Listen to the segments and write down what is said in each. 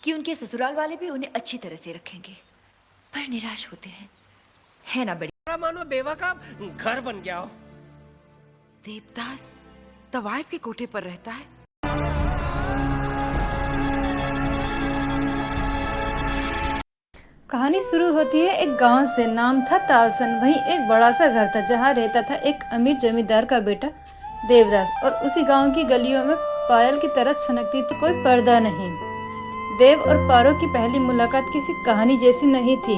कि उनके ससुराल वाले भी उन्हें अच्छी तरह से रखेंगे, पर निराश होते हैं, है ना बड़ी? मानो देवा का घर बन गया हो। देवदास तवाइफ के कोठे पर रहता है। कहानी शुरू होती है एक गांव से। नाम था तालसन। वहीं एक बड़ा सा घर था जहां रहता था एक अमीर जमींदार का बेटा देवदास। और उसी गांव की गलियों में पायल की तरह छनकती थी, कोई पर्दा नहीं। देव और पारो की पहली मुलाकात किसी कहानी जैसी नहीं थी,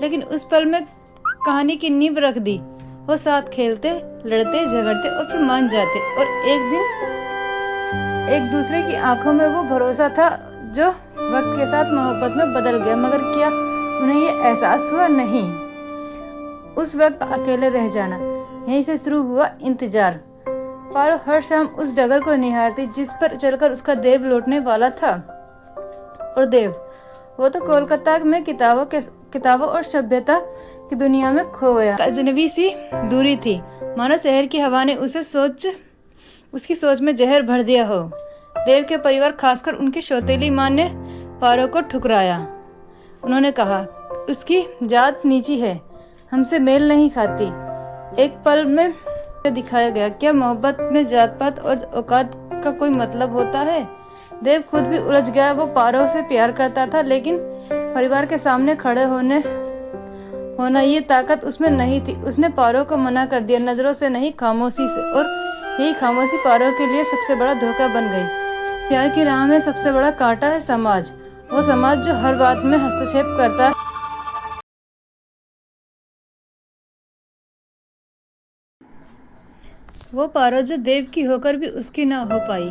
लेकिन उस पल में कहानी की नींव रख दी। वो साथ खेलते, लड़ते, झगड़ते और फिर मान जाते। और एक दिन एक दूसरे की आंखों में वो भरोसा था जो वक्त के साथ मोहब्बत में बदल गया। मगर क्या उन्हें ये एहसास हुआ? नहीं। उस वक्त अकेले रह जाना। यहीं से शुरू हुआ इंतजार। पारो हर शाम उस डगर को निहारती जिस पर चलकर उसका देव लौटने वाला था। और देव, वो तो कोलकाता में किताबों और सभ्यता की दुनिया में खो गया। अजनबी सी दूरी थी, मानो शहर की हवा ने उसकी सोच में जहर भर दिया हो। देव के परिवार, खासकर उनकी सौतेली माँ ने पारो को ठुकराया। उन्होंने कहा उसकी जात नीची है, हमसे मेल नहीं खाती। एक पल में दिखाया गया, क्या मोहब्बत में जात पात और औकात का कोई मतलब होता है? देव खुद भी उलझ गया। वो पारो से प्यार करता था, लेकिन परिवार के सामने खड़े होना ये ताकत उसमें नहीं थी। उसने पारो को मना कर दिया, नजरों से नहीं, खामोशी से। और यही खामोशी पारो के लिए सबसे बड़ा धोखा बन गई। प्यार की राह में सबसे बड़ा कांटा है समाज। वो समाज जो हर बात में हस्तक्षेप करता है। वो पारो जो देव की होकर भी उसकी ना हो पाई।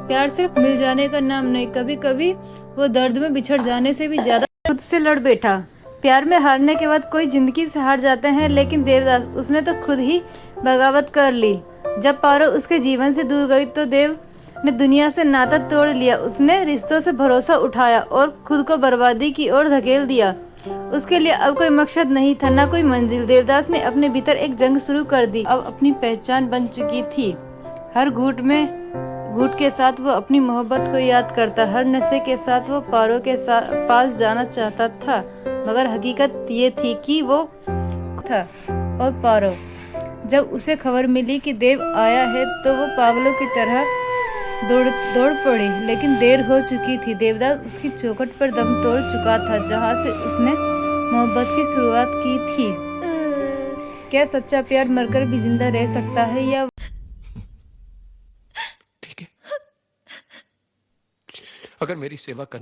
प्यार सिर्फ मिल जाने का नाम नहीं, कभी कभी वो दर्द में बिछड़ जाने से भी ज्यादा खुद से लड़ बैठा। प्यार में हारने के बाद कोई जिंदगी से हार जाते हैं, लेकिन देवदास, उसने तो खुद ही बगावत कर ली। जब पारो उसके जीवन से दूर गई तो देव ने दुनिया से नाता तोड़ लिया। उसने रिश्तों से भरोसा उठाया और खुद को बर्बादी की ओर धकेल दिया। उसके लिए अब कोई मकसद नहीं था, ना कोई मंजिल। देवदास ने अपने भीतर एक जंग शुरू कर दी। अब अपनी पहचान बन चुकी थी। हर घूट के साथ वो अपनी मोहब्बत को याद करता। हर नशे के साथ वो पारो के पास जाना चाहता था, मगर हकीकत ये थी कि वो था। और पारो, जब उसे खबर मिली कि देव आया है तो वो पागलों की तरह दौड़ पड़ी, लेकिन देर हो चुकी थी। देवदास उसकी चौखट पर दम तोड़ चुका था, जहाँ से उसने मोहब्बत की शुरुआत की थी। क्या सच्चा प्यार मरकर भी जिंदा रह सकता है, या ठीक है, अगर मेरी सेवा करने